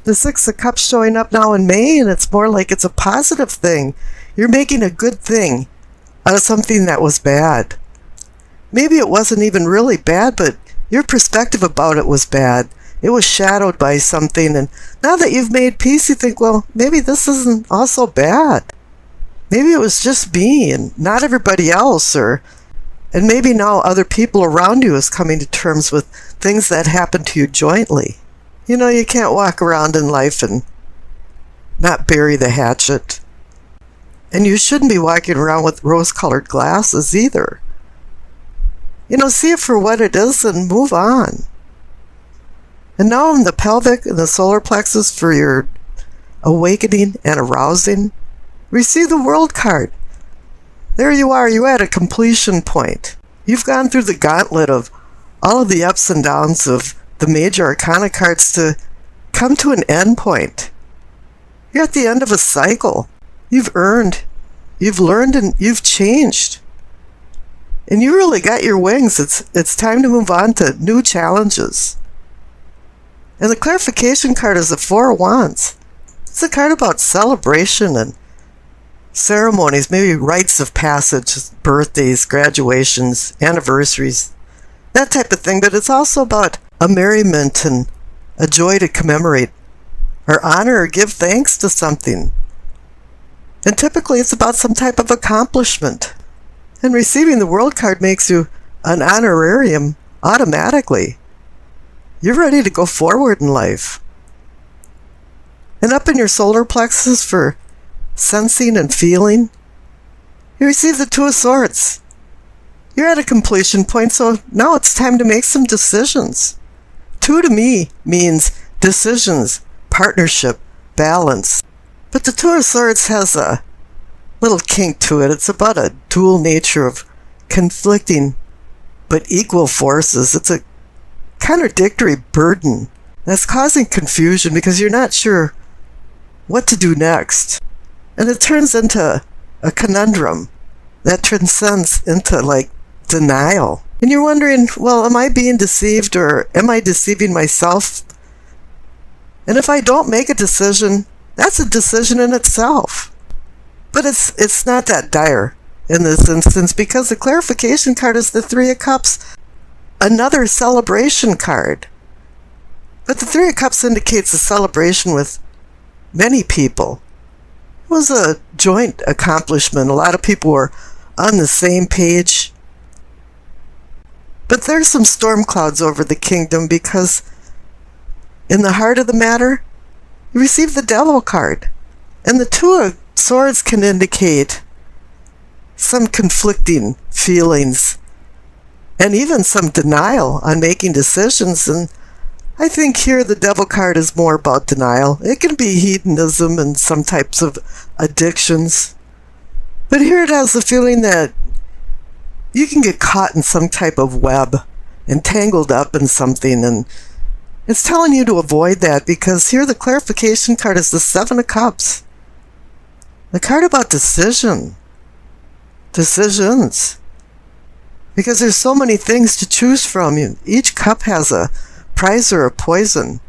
The Six of Cups showing up now in May, and it's more like it's a positive thing. You're making a good thing out of something that was bad. Maybe it wasn't even really bad, but your perspective about it was bad. It was shadowed by something, and now that you've made peace, you think, well, maybe this isn't also bad. Maybe it was just me and not everybody else, and maybe now other people around you is coming to terms with things that happened to you jointly. You know, you can't walk around in life and not bury the hatchet. And you shouldn't be walking around with rose-colored glasses either. You know, see it for what it is and move on. And now in the pelvic and the solar plexus for your awakening and arousing, receive the World card. There you are, you're at a completion point. You've gone through the gauntlet of all of the ups and downs of the major arcana cards to come to an end point. You're at the end of a cycle. You've earned, you've learned, and you've changed. And you really got your wings. It's time to move on to new challenges. And the clarification card is the Four of Wands. It's a card about celebration and ceremonies, maybe rites of passage, birthdays, graduations, anniversaries, that type of thing. But it's also about a merriment and a joy to commemorate or honor or give thanks to something. And typically it's about some type of accomplishment. And receiving the World card makes you an honorarium automatically. You're ready to go forward in life. And up in your solar plexus for sensing and feeling, you receive the Two of Swords. You're at a completion point, so now it's time to make some decisions. Two to me means decisions, partnership, balance. But the Two of Swords has a little kink to it. It's about a dual nature of conflicting but equal forces. It's a contradictory burden that's causing confusion because you're not sure what to do next. And it turns into a conundrum that transcends into like denial. And you're wondering, well, am I being deceived or am I deceiving myself? And if I don't make a decision, that's a decision in itself. But it's not that dire in this instance because the clarification card is the Three of Cups, another celebration card. But the Three of Cups indicates a celebration with many people. It was a joint accomplishment. A lot of people were on the same page. But there's some storm clouds over the kingdom because in the heart of the matter, you receive the Devil card. And the Two of Swords can indicate some conflicting feelings and even some denial on making decisions. And I think here the Devil card is more about denial. It can be hedonism and some types of addictions. But here it has the feeling that you can get caught in some type of web and tangled up in something. And it's telling you to avoid that because here the clarification card is the Seven of Cups. The card about decisions. Because there's so many things to choose from. Each cup has a prize or a poison.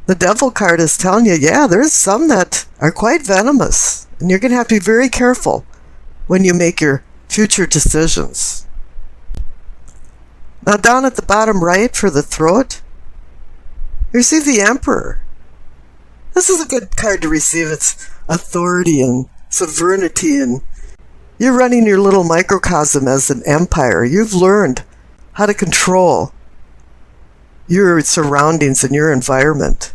The Devil card is telling you, yeah, there's some that are quite venomous. And you're going to have to be very careful when you make your future decisions. Now down at the bottom right for the throat, you receive the Emperor. This is a good card to receive. It's authority and sovereignty, and you're running your little microcosm as an empire. You've learned how to control your surroundings and your environment.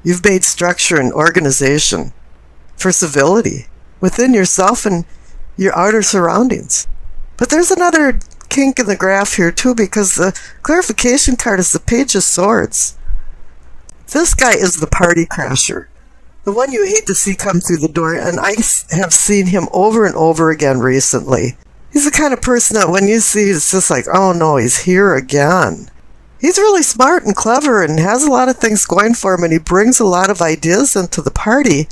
You've made structure and organization for civility within yourself and your outer surroundings. But there's another kink in the graph here too, because the clarification card is the Page of Swords. This guy is the party crasher, the one you hate to see come through the door, and I have seen him over and over again recently. He's the kind of person that when you see, it's just like, oh no, he's here again. He's really smart and clever and has a lot of things going for him, and he brings a lot of ideas into the party.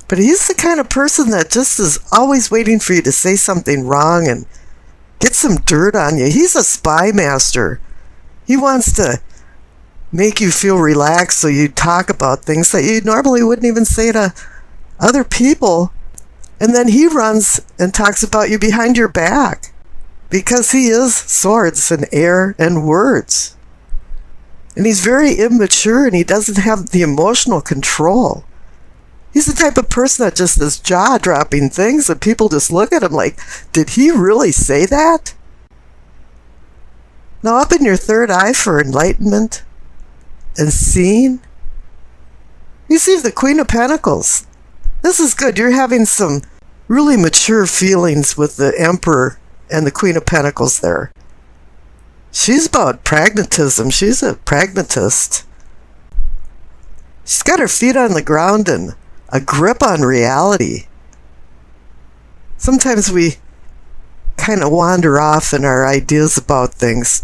But he's the kind of person that just is always waiting for you to say something wrong and get some dirt on you. He's a spy master. He wants to make you feel relaxed so you talk about things that you normally wouldn't even say to other people. And then he runs and talks about you behind your back because he is swords and air and words. And he's very immature and he doesn't have the emotional control. He's the type of person that just does jaw-dropping things and people just look at him like, did he really say that? Now up in your third eye for enlightenment and seeing, you see the Queen of Pentacles. This is good. You're having some really mature feelings with the Emperor and the Queen of Pentacles there. She's about pragmatism. She's a pragmatist. She's got her feet on the ground and a grip on reality. Sometimes we kind of wander off in our ideas about things.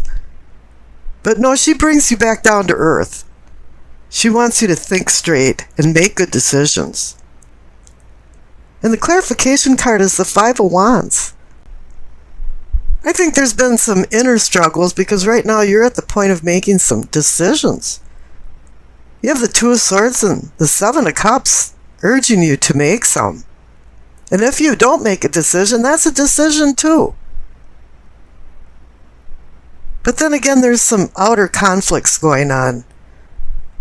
But no, she brings you back down to earth. She wants you to think straight and make good decisions. And the clarification card is the Five of Wands. I think there's been some inner struggles because right now you're at the point of making some decisions. You have the Two of Swords and the Seven of Cups urging you to make some. And if you don't make a decision, that's a decision too. But then again, there's some outer conflicts going on.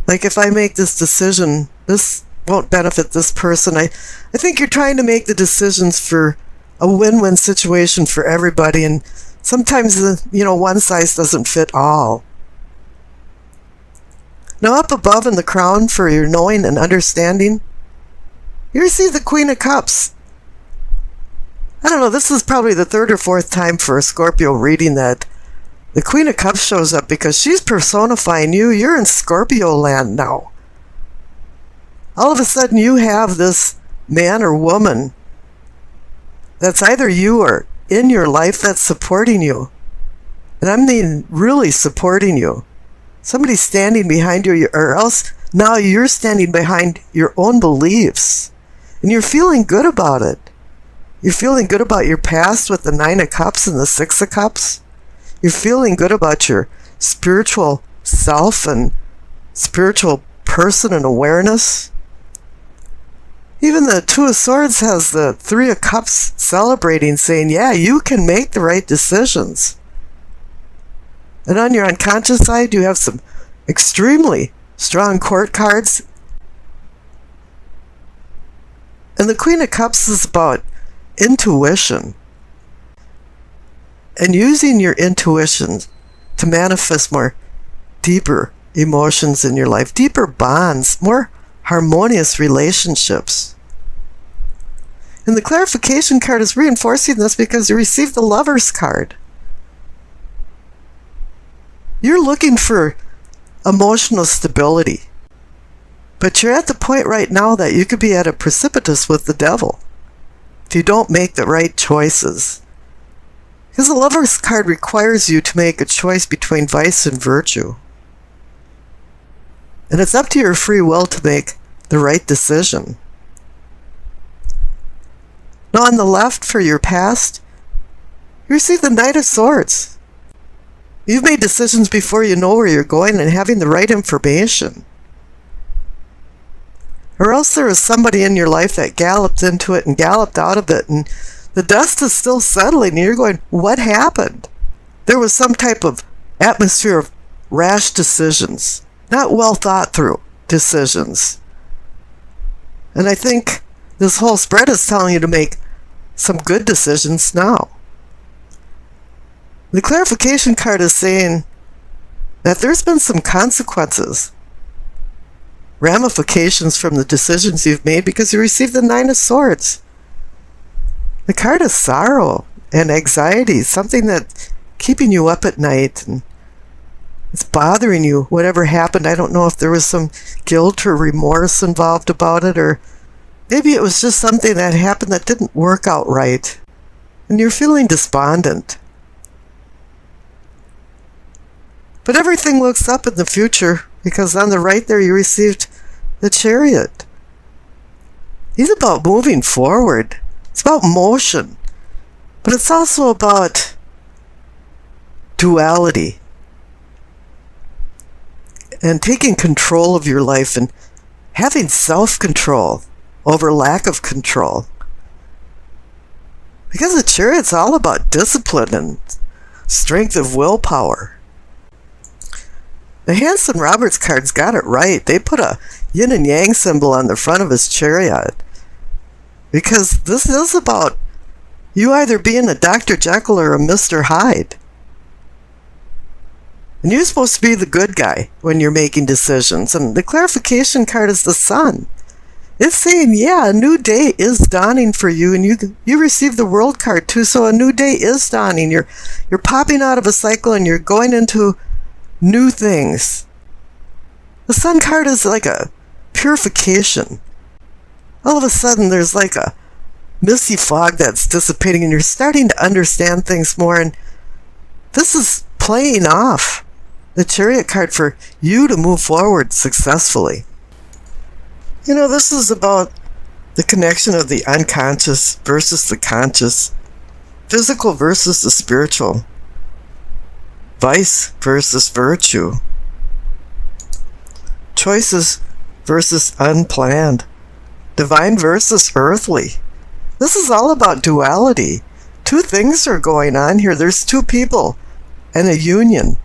Like if I make this decision, this won't benefit this person. I think you're trying to make the decisions for a win-win situation for everybody, and sometimes one size doesn't fit all. Now up above in the crown for your knowing and understanding, you see the Queen of Cups. I don't know, this is probably the third or fourth time for a Scorpio reading that the Queen of Cups shows up because she's personifying you. You're in Scorpio land now. All of a sudden you have this man or woman that's either you or in your life that's supporting you. And I mean really supporting you. Somebody's standing behind you, or else now you're standing behind your own beliefs. And you're feeling good about it. You're feeling good about your past with the Nine of Cups and the Six of Cups. You're feeling good about your spiritual self and spiritual person and awareness. Even the Two of Swords has the Three of Cups celebrating, saying, yeah, you can make the right decisions. And on your unconscious side, you have some extremely strong court cards. And the Queen of Cups is about intuition. And using your intuition to manifest more deeper emotions in your life, deeper bonds, more harmonious relationships. And the clarification card is reinforcing this because you received the Lover's card. You're looking for emotional stability. But you're at the point right now that you could be at a precipice with the devil if you don't make the right choices. Because the Lover's card requires you to make a choice between vice and virtue. And it's up to your free will to make the right decision. Now on the left for your past, you receive the Knight of Swords. You've made decisions before you know where you're going and having the right information. Or else there was somebody in your life that galloped into it and galloped out of it, and the dust is still settling, and you're going, what happened? There was some type of atmosphere of rash decisions, not well thought through decisions. And I think this whole spread is telling you to make some good decisions now. The clarification card is saying that there's been some consequences, ramifications from the decisions you've made because you received the Nine of Swords. The card of sorrow and anxiety, something that's keeping you up at night and it's bothering you, whatever happened. I don't know if there was some guilt or remorse involved about it, or maybe it was just something that happened that didn't work out right, and you're feeling despondent. But everything looks up in the future, because on the right there you received the Chariot. He's about moving forward. It's about motion. But it's also about duality. and taking control of your life and having self-control over lack of control. Because the Chariot's all about discipline and strength of willpower. The Hanson-Roberts cards got it right. They put a yin and yang symbol on the front of his chariot. Because this is about you either being a Dr. Jekyll or a Mr. Hyde. And you're supposed to be the good guy when you're making decisions. And the clarification card is the Sun. It's saying, yeah, a new day is dawning for you, and you receive the World card too, so a new day is dawning. You're popping out of a cycle and you're going into new things. The Sun card is like a purification. All of a sudden there's like a misty fog that's dissipating and you're starting to understand things more, and this is playing off the Chariot card for you to move forward successfully. You know, this is about the connection of the unconscious versus the conscious, physical versus the spiritual, vice versus virtue, choices versus unplanned, divine versus earthly. This is all about duality. Two things are going on here. There's two people and a union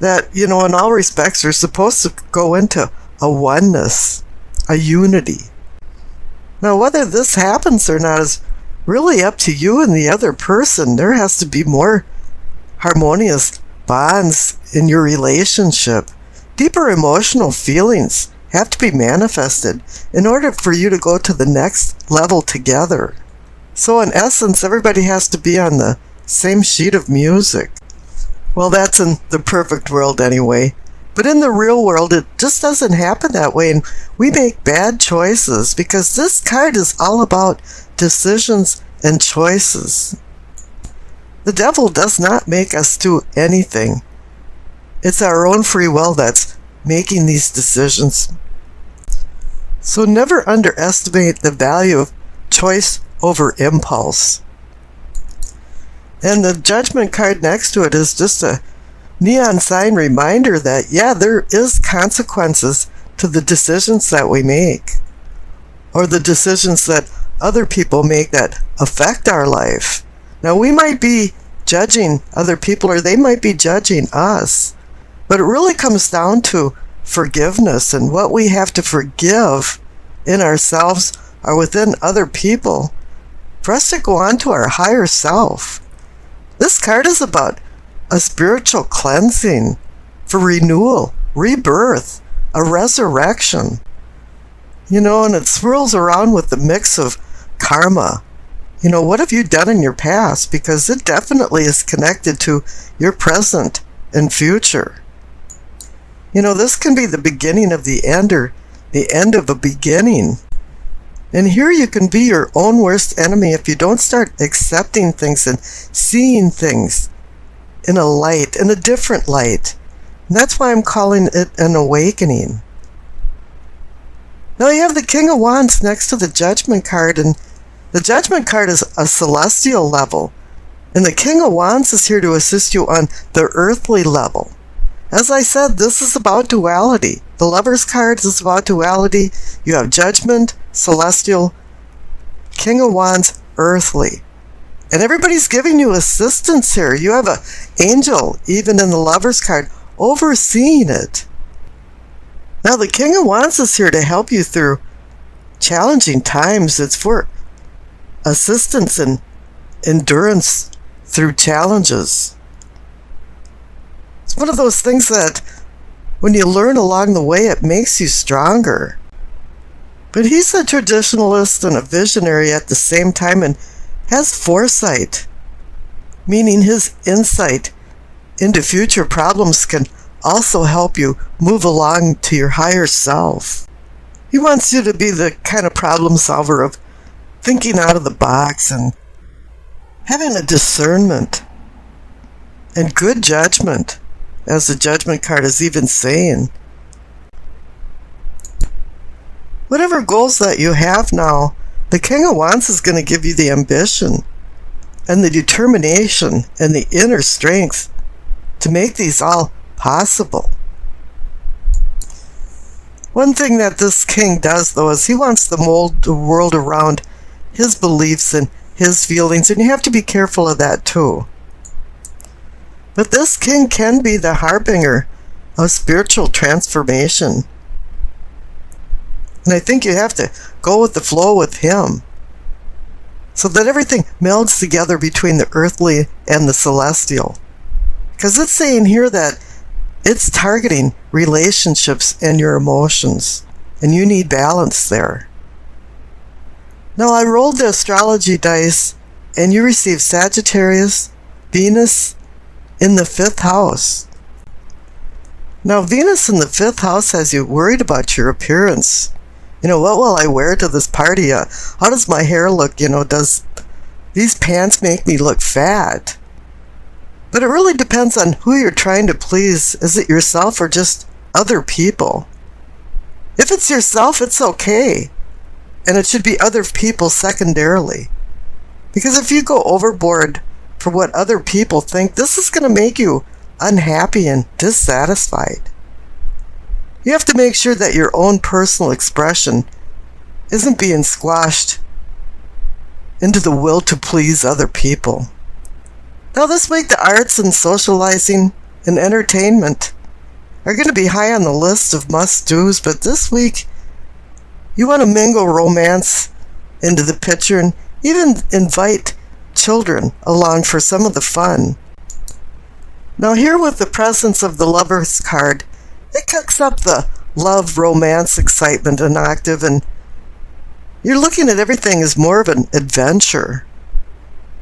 that, you know, in all respects are supposed to go into a oneness, a unity. Now, whether this happens or not is really up to you and the other person. There has to be more harmonious bonds in your relationship. Deeper emotional feelings have to be manifested in order for you to go to the next level together. So in essence, everybody has to be on the same sheet of music. Well, that's in the perfect world anyway. But in the real world, it just doesn't happen that way, and we make bad choices because this card is all about decisions and choices. The devil does not make us do anything. It's our own free will that's making these decisions. So never underestimate the value of choice over impulse. And the Judgment card next to it is just a neon sign reminder that, yeah, there is consequences to the decisions that we make, or the decisions that other people make that affect our life. Now, we might be judging other people, or they might be judging us, but it really comes down to forgiveness and what we have to forgive in ourselves or within other people for us to go on to our higher self. This card is about a spiritual cleansing for renewal, rebirth, a resurrection. You know, and it swirls around with the mix of karma. You know, what have you done in your past? Because it definitely is connected to your present and future. You know, this can be the beginning of the end or the end of a beginning. And here you can be your own worst enemy if you don't start accepting things and seeing things in a light, in a different light. And that's why I'm calling it an awakening. Now you have the King of Wands next to the Judgment card, and the Judgment card is a celestial level, and the King of Wands is here to assist you on the earthly level. As I said, this is about duality. The Lover's card is about duality. You have Judgment, celestial, King of Wands, earthly. And everybody's giving you assistance here. You have an angel, even in the Lover's card, overseeing it. Now, the King of Wands is here to help you through challenging times. It's for assistance and endurance through challenges. It's one of those things that when you learn along the way, it makes you stronger. But he's a traditionalist and a visionary at the same time, and has foresight, meaning his insight into future problems can also help you move along to your higher self. He wants you to be the kind of problem solver of thinking out of the box and having a discernment and good judgment, as the Judgment card is even saying. Whatever goals that you have now, the King of Wands is going to give you the ambition and the determination and the inner strength to make these all possible. One thing that this king does, though, is he wants to mold the world around his beliefs and his feelings, and you have to be careful of that too. But this king can be the harbinger of spiritual transformation. And I think you have to go with the flow with him, so that everything melds together between the earthly and the celestial. Because it's saying here that it's targeting relationships and your emotions, and you need balance there. Now, I rolled the astrology dice, and you received Sagittarius, Venus in the 5th house. Now, Venus in the 5th house has you worried about your appearance. You know, what will I wear to this party? How does my hair look? You know, does these pants make me look fat? But it really depends on who you're trying to please. Is it yourself or just other people? If it's yourself, it's okay. And it should be other people secondarily. Because if you go overboard for what other people think, this is going to make you unhappy and dissatisfied. You have to make sure that your own personal expression isn't being squashed into the will to please other people. Now, this week, the arts and socializing and entertainment are going to be high on the list of must-dos, but this week, you want to mingle romance into the picture and even invite children along for some of the fun. Now, here with the presence of the Lover's card, it cooks up the love, romance, excitement and octave, and you're looking at everything as more of an adventure.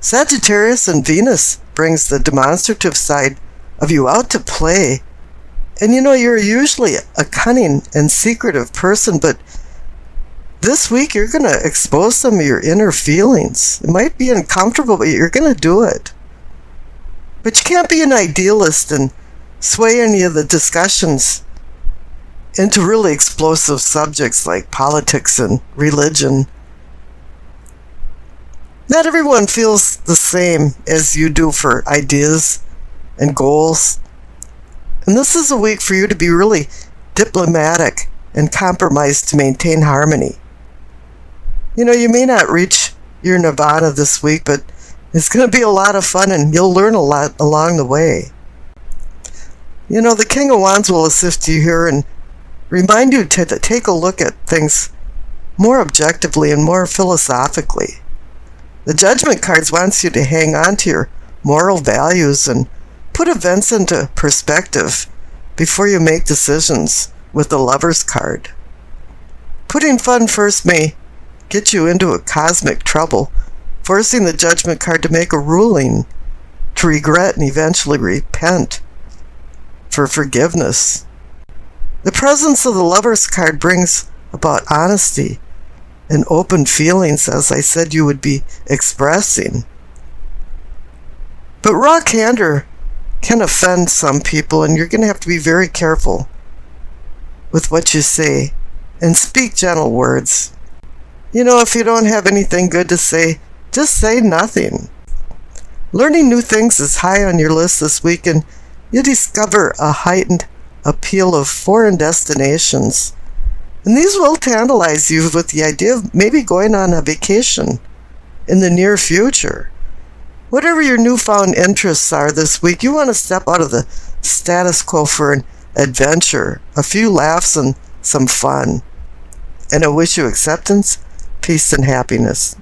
Sagittarius and Venus brings the demonstrative side of you out to play. And you know, you're usually a cunning and secretive person, but this week you're going to expose some of your inner feelings. It might be uncomfortable, but you're going to do it. But you can't be an idealist and sway any of the discussions into really explosive subjects like politics and religion. Not everyone feels the same as you do for ideas and goals. And this is a week for you to be really diplomatic and compromise to maintain harmony. You know, you may not reach your nirvana this week, but it's going to be a lot of fun and you'll learn a lot along the way. You know, the King of Wands will assist you here and remind you to take a look at things more objectively and more philosophically. The Judgment cards wants you to hang on to your moral values and put events into perspective before you make decisions with the Lover's card. Putting fun first may get you into a cosmic trouble, forcing the Judgment card to make a ruling, to regret and eventually repent for forgiveness. The presence of the Lover's card brings about honesty and open feelings, as I said you would be expressing. But raw candor can offend some people, and you're going to have to be very careful with what you say and speak gentle words. You know, if you don't have anything good to say, just say nothing. Learning new things is high on your list this week, and you discover a heightened appeal of foreign destinations. And these will tantalize you with the idea of maybe going on a vacation in the near future. Whatever your newfound interests are this week, you want to step out of the status quo for an adventure, a few laughs and some fun. And I wish you acceptance, peace, and happiness.